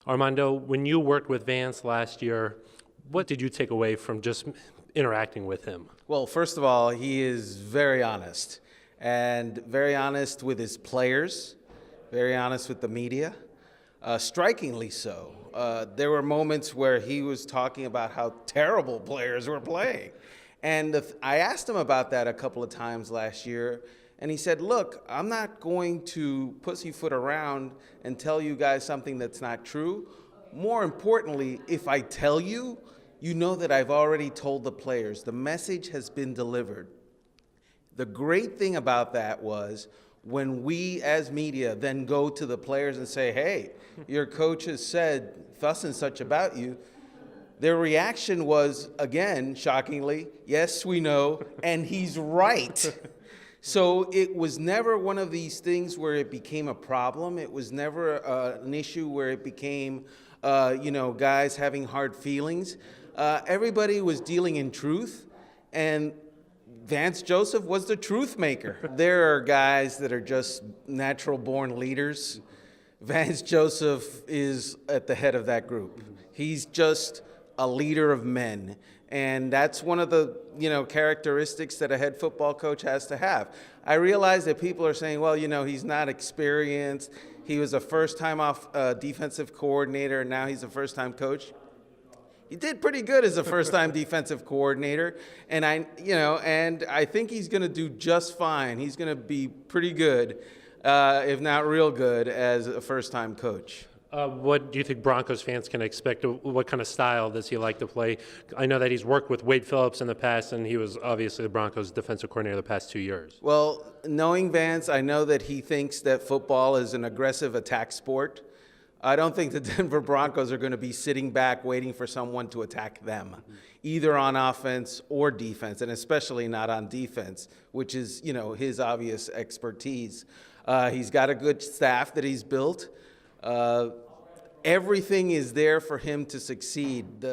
Armando, when you worked with Vance last year, what did you take away from just interacting with him? Well, first of all, he is very honest, and very honest with his players, very honest with the media, strikingly so. There were moments where he was talking about how terrible players were playing. And I asked him about that a couple of times last year, and he said, look, I'm not going to pussyfoot around and tell you guys something that's not true. More importantly, if I tell you, you know that I've already told the players. The message has been delivered. The great thing about that was when we as media then go to the players and say, hey, your coach has said thus and such about you, their reaction was, again, shockingly, yes, we know, and he's right. So it was never one of these things where it became a problem. It was never an issue where it became, guys having hard feelings. Everybody was dealing in truth, and Vance Joseph was the truth maker. There are guys that are just natural-born leaders. Vance Joseph is at the head of that group. He's just a leader of men. And that's one of the, characteristics that a head football coach has to have. I realize that people are saying, well, he's not experienced. He was a first-time defensive coordinator, and now he's a first-time coach. He did pretty good as a first-time defensive coordinator, and I think he's going to do just fine. He's going to be pretty good, if not real good, as a first-time coach. What do you think Broncos fans can expect? What kind of style does he like to play? I know that he's worked with Wade Phillips in the past, and he was obviously the Broncos' defensive coordinator the past 2 years. Well, knowing Vance, I know that he thinks that football is an aggressive attack sport. I don't think the Denver Broncos are going to be sitting back waiting for someone to attack them, either on offense or defense, and especially not on defense, which is, his obvious expertise. He's got a good staff that he's built. Everything is there for him to succeed.